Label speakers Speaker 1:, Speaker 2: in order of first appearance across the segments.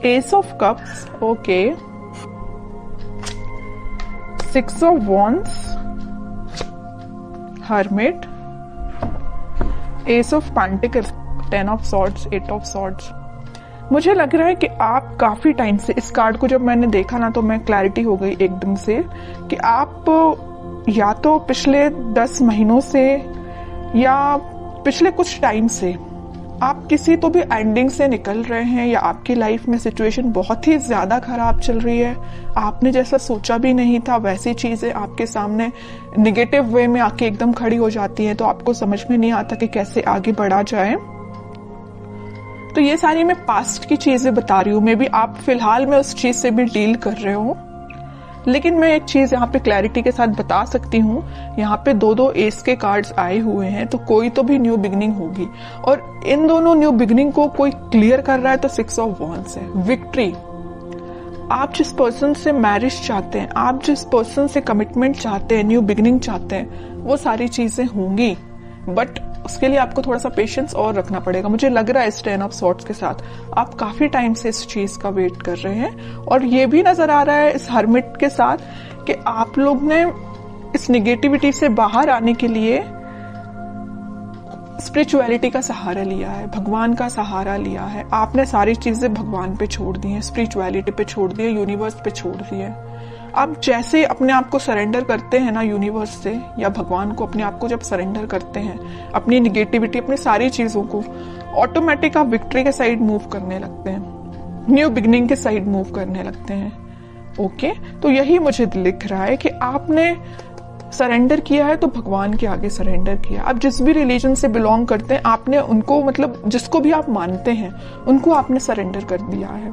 Speaker 1: S of cups, okay, 6 of wands, hermit, S of pentacles, 10 of swords, 8 of swords. मुझे लग रहा है कि आप काफी टाइम से, इस कार्ड को जब मैंने देखा ना तो मैं क्लैरिटी हो गई एकदम से कि आप या तो पिछले 10 महीनों से या पिछले कुछ टाइम से आप किसी तो भी एंडिंग से निकल रहे हैं, या आपकी लाइफ में सिचुएशन बहुत ही ज्यादा खराब चल रही है। आपने जैसा सोचा भी नहीं था वैसी चीजें आपके सामने निगेटिव वे में आके एकदम खड़ी हो जाती हैं, तो आपको समझ में नहीं आता कि कैसे आगे बढ़ा जाए। तो ये सारी मैं पास्ट की चीजें बता रही हूँ, मे बी आप फिलहाल में उस चीज से भी डील कर रहे हो, लेकिन मैं एक चीज यहाँ पे क्लैरिटी के साथ बता सकती हूँ। यहाँ पे 2-2 एस के कार्ड्स आए हुए हैं, तो कोई तो भी न्यू बिगनिंग होगी, और इन दोनों न्यू बिगनिंग को कोई क्लियर कर रहा है तो 6 ऑफ वॉन्ड्स है, विक्ट्री। आप जिस पर्सन से मैरिज चाहते हैं, आप जिस पर्सन से कमिटमेंट चाहते हैं, न्यू बिगनिंग चाहते हैं, वो सारी चीजें होंगी, बट उसके लिए आपको थोड़ा सा पेशेंस और रखना पड़ेगा। मुझे लग रहा है इस 10 ऑफ सॉर्ड्स के साथ आप काफी टाइम से इस चीज का वेट कर रहे हैं, और ये भी नजर आ रहा है इस हर्मिट के साथ कि आप लोग ने इस निगेटिविटी से बाहर आने के लिए स्पिरिचुअलिटी का सहारा लिया है, भगवान का सहारा लिया है। आपने सारी चीजें भगवान पे छोड़ दी हैं, स्पिरिचुअलिटी पे छोड़ दी है, यूनिवर्स पे छोड़ दी है। आप जैसे अपने आप को सरेंडर करते हैं ना यूनिवर्स से या भगवान को, अपने आप को जब सरेंडर करते हैं, अपनी निगेटिविटी, अपनी सारी चीजों को, ऑटोमेटिक आप विक्ट्री के साइड मूव करने लगते हैं, न्यू बिगनिंग के साइड मूव करने लगते हैं। ओके, तो यही मुझे लिख रहा है कि आपने सरेंडर किया है तो भगवान के आगे सरेंडर किया। आप जिस भी रिलीजन से बिलोंग करते हैं, आपने उनको, मतलब जिसको भी आप मानते हैं, उनको आपने सरेंडर कर दिया है।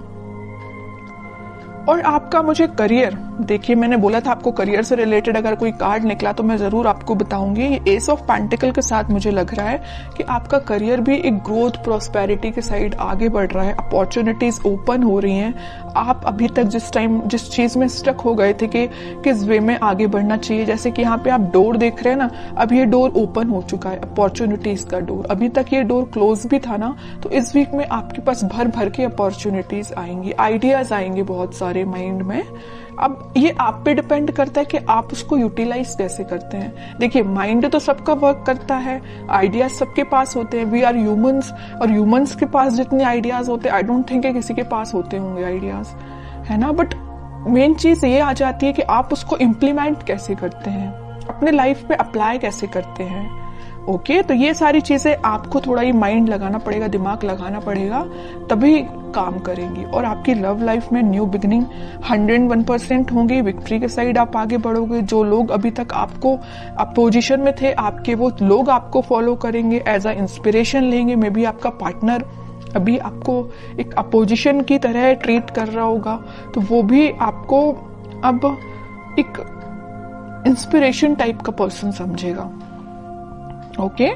Speaker 1: और आपका मुझे करियर, देखिए मैंने बोला था आपको करियर से रिलेटेड अगर कोई कार्ड निकला तो मैं जरूर आपको बताऊंगी। ये एस ऑफ पेंटिकल के साथ मुझे लग रहा है कि आपका करियर भी एक ग्रोथ, प्रॉस्पेरिटी के साइड आगे बढ़ रहा है, अपॉर्चुनिटीज ओपन हो रही हैं। आप अभी तक जिस चीज में स्टक हो गए थे कि किस वे में आगे बढ़ना चाहिए, जैसे कि यहाँ पे आप डोर देख रहे हैं ना, अब ये डोर ओपन हो चुका है, अपॉर्चुनिटीज का डोर। अभी तक ये डोर क्लोज भी था ना, तो इस वीक में आपके पास भर भर के अपॉर्चुनिटीज आएंगी, आइडियाज आएंगे बहुत सारे माइंड में। अब ये आप पे डिपेंड करता है कि आप उसको यूटिलाइज कैसे करते हैं। देखिए माइंड तो सबका वर्क करता है, आइडियाज सबके पास होते हैं, वी आर ह्यूमंस, और ह्यूमंस के पास जितने आइडियाज होते हैं, आई डोंट थिंक किसी के पास होते होंगे आइडियाज, है ना। बट मेन चीज ये आ जाती है कि आप उसको इम्प्लीमेंट कैसे करते हैं, अपने लाइफ पे अप्लाई कैसे करते हैं। ओके, तो ये सारी चीजें आपको थोड़ा ही माइंड लगाना पड़ेगा, दिमाग लगाना पड़ेगा, तभी काम करेंगी। और आपकी लव लाइफ में न्यू बिगनिंग 101% होंगी, विक्ट्री के साइड आप आगे बढ़ोगे। जो लोग अभी तक आपको अपोजिशन में थे, आपके वो लोग आपको फॉलो करेंगे, एज अ इंस्पिरेशन लेंगे। मे बी आपका पार्टनर अभी आपको एक अपोजिशन की तरह ट्रीट कर रहा होगा, तो वो भी आपको अब एक इंस्पिरेशन टाइप का पर्सन समझेगा। ओके,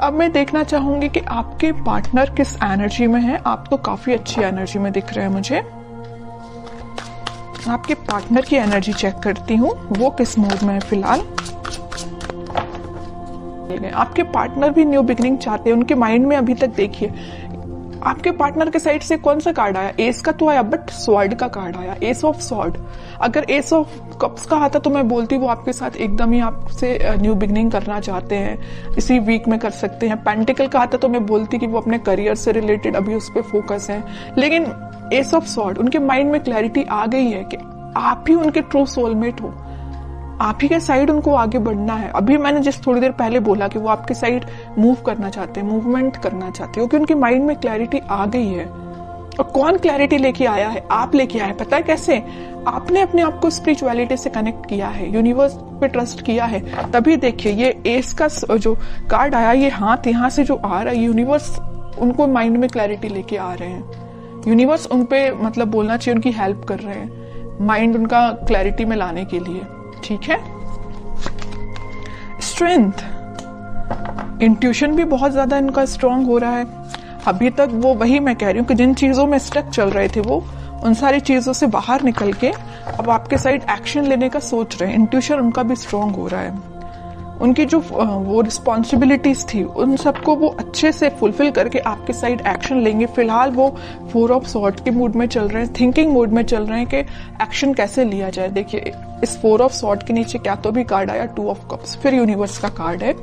Speaker 1: अब मैं देखना चाहूंगी कि आपके पार्टनर किस एनर्जी में है। आप तो काफी अच्छी एनर्जी में दिख रहे हैं मुझे। आपके पार्टनर की एनर्जी चेक करती हूँ, वो किस मूड में है फिलहाल। आपके पार्टनर भी न्यू बिगनिंग चाहते हैं, उनके माइंड में अभी तक देखिए आपके पार्टनर के साइड से कौन सा कार्ड आया, एस का तो आया, बट स्वॉर्ड का कार्ड आया, एस ऑफ स्वॉर्ड। अगर एस ऑफ कप्स का आता तो मैं बोलती वो आपके साथ एकदम ही आपसे न्यू बिगनिंग करना चाहते हैं, इसी वीक में कर सकते हैं। पेंटिकल का आता तो मैं बोलती कि वो अपने करियर से रिलेटेड अभी उस पर फोकस है। लेकिन एस ऑफ स्वॉर्ड, उनके माइंड में क्लैरिटी आ गई है कि आप ही उनके ट्रू सोलमेट हो, आप ही के साइड उनको आगे बढ़ना है। अभी मैंने जिस थोड़ी देर पहले बोला कि वो आपके साइड मूव करना चाहते हैं, मूवमेंट करना चाहते हैं, क्योंकि उनके माइंड में क्लैरिटी आ गई है। और कौन क्लैरिटी लेके आया है? आप लेके आए। पता है कैसे? आपने अपने आप को स्पिरिचुअलिटी से कनेक्ट किया है, यूनिवर्स पे ट्रस्ट किया है। तभी देखिए ये एस का जो कार्ड आया, ये हाथ यहाँ से जो आ रहा है, यूनिवर्स उनको माइंड में क्लैरिटी लेके आ रहे हैं। यूनिवर्स उनपे मतलब बोलना चाहिए उनकी हेल्प कर रहे हैं, माइंड उनका क्लैरिटी में लाने के लिए। ठीक है। स्ट्रेंथ, इंट्यूशन भी बहुत ज्यादा इनका स्ट्रांग हो रहा है। अभी तक वो, वही मैं कह रही हूँ कि जिन चीजों में स्टक चल रहे थे वो उन सारी चीजों से बाहर निकल के अब आपके साइड एक्शन लेने का सोच रहे हैं। इंट्यूशन उनका भी स्ट्रांग हो रहा है। उनकी जो वो रिस्पॉन्सिबिलिटीज थी उन सबको वो अच्छे से फुलफिल करके आपके साइड एक्शन लेंगे। फिलहाल वो 4 ऑफ सॉर्ड के मूड में चल रहे हैं, थिंकिंग मूड में चल रहे हैं कि एक्शन कैसे लिया जाए। देखिए इस 4 ऑफ सॉर्ड के नीचे क्या तो भी कार्ड आया 2 ऑफ कप्स, फिर यूनिवर्स का कार्ड है।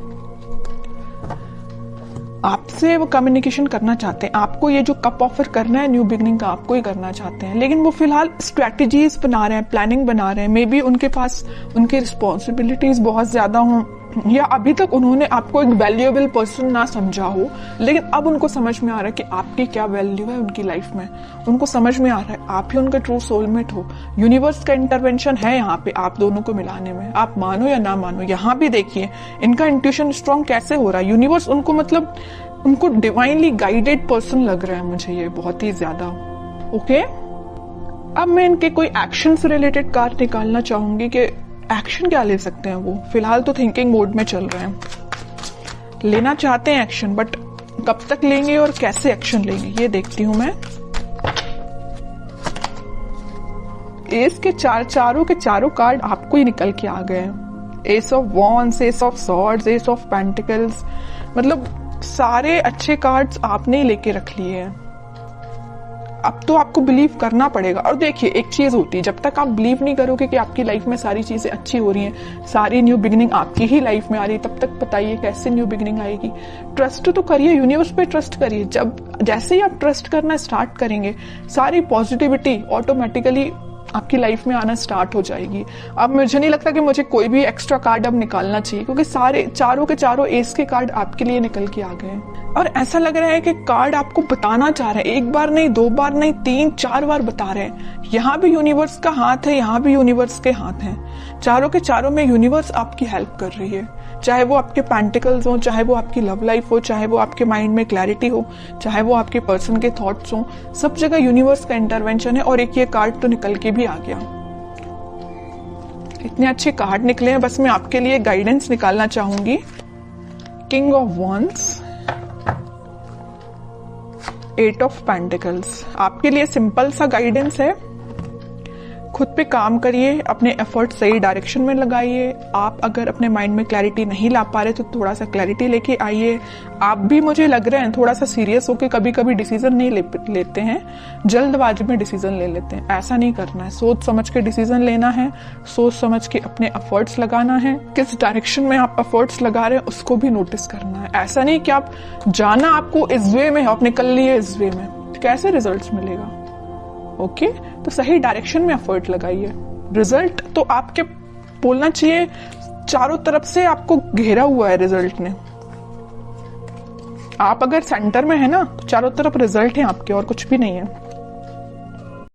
Speaker 1: आपसे वो कम्युनिकेशन करना चाहते हैं, आपको ये जो कप ऑफर करना है न्यू बिगनिंग का आपको ही करना चाहते हैं, लेकिन वो फिलहाल स्ट्रैटेजीज बना रहे हैं, प्लानिंग बना रहे हैं। मे बी उनके पास उनकी रिस्पॉन्सिबिलिटीज बहुत ज्यादा हों, या अभी तक उन्होंने आपको एक वैल्यूएबल पर्सन ना समझा हो, लेकिन अब उनको समझ में आ रहा है कि आपकी क्या वैल्यू है उनकी लाइफ में। उनको समझ में आ रहा है आप ही उनका ट्रू सोलमेट हो। यूनिवर्स का इंटरवेंशन है यहाँ पे आप दोनों को मिलाने में, आप मानो या ना मानो। यहाँ भी देखिए इनका इंट्यूशन स्ट्रांग कैसे हो रहा है। यूनिवर्स उनको मतलब उनको डिवाइनली गाइडेड पर्सन लग रहा है मुझे ये बहुत ही ज्यादा। ओके, अब मैं इनके कोई एक्शन से रिलेटेड कार्ड निकालना चाहूंगी कि एक्शन क्या ले सकते हैं वो। फिलहाल तो थिंकिंग मोड में चल रहे हैं, लेना चाहते हैं एक्शन, बट कब तक लेंगे और कैसे एक्शन लेंगे ये देखती हूं मैं। एस के चारों के चारों कार्ड आपको ही निकल के आ गए हैं। S of wands, S of swords, S of pentacles, मतलब सारे अच्छे कार्ड्स आपने ही लेके रख लिए हैं। अब तो आपको बिलीव करना पड़ेगा। और देखिए एक चीज होती है, जब तक आप बिलीव नहीं करोगे कि आपकी लाइफ में सारी चीजें अच्छी हो रही हैं, सारी न्यू बिगिनिंग आपकी ही लाइफ में आ रही है, तब तक बताइए कैसे न्यू बिगिनिंग आएगी। ट्रस्ट तो करिए, यूनिवर्स पे ट्रस्ट करिए। जैसे ही आप ट्रस्ट करना स्टार्ट करेंगे सारी पॉजिटिविटी ऑटोमेटिकली आपकी लाइफ में आना स्टार्ट हो जाएगी। अब मुझे नहीं लगता कि मुझे कोई भी एक्स्ट्रा कार्ड अब निकालना चाहिए, क्योंकि सारे चारों के चारों एस के कार्ड आपके लिए निकल के आ गए हैं। और ऐसा लग रहा है कि कार्ड आपको बताना चाह रहे हैं, एक बार नहीं, 2 बार नहीं, 3-4 बार बता रहे हैं। यहाँ भी यूनिवर्स का हाथ है, यहाँ भी यूनिवर्स के हाथ हैं। चारों के चारों में यूनिवर्स आपकी हेल्प कर रही है, चाहे वो आपके पेंटिकल्स हो, चाहे वो आपकी लव लाइफ हो, चाहे वो आपके माइंड में क्लैरिटी हो, चाहे वो आपके पर्सन के थॉट्स हो, सब जगह यूनिवर्स का इंटरवेंशन है। और एक ये कार्ड तो निकल के भी आ गया। इतने अच्छे कार्ड निकले हैं, बस मैं आपके लिए गाइडेंस निकालना चाहूंगी। King of wands, 8 of pentacles, आपके लिए सिंपल सा गाइडेंस है। खुद पे काम करिए, अपने एफर्ट सही डायरेक्शन में लगाइए। आप अगर अपने माइंड में क्लैरिटी नहीं ला पा रहे तो थोड़ा सा क्लैरिटी लेके आइए। आप भी मुझे लग रहे हैं थोड़ा सा सीरियस होके कभी कभी डिसीजन नहीं लेते हैं, जल्दबाजी में डिसीजन ले लेते हैं। ऐसा नहीं करना है, सोच समझ के डिसीजन लेना है, सोच समझ के अपने एफर्ट्स लगाना है। किस डायरेक्शन में आप एफर्ट्स लगा रहे हैं उसको भी नोटिस करना है। ऐसा नहीं कि आप जाना आपको इस वे में, आप निकल लिए इस वे में, कैसे रिजल्ट मिलेगा। ओके, तो सही डायरेक्शन में एफर्ट लगाइए। रिजल्ट तो आपके बोलना चाहिए चारों तरफ से आपको घेरा हुआ है रिजल्ट ने। आप अगर सेंटर में है ना तो चारों तरफ रिजल्ट है आपके, और कुछ भी नहीं है।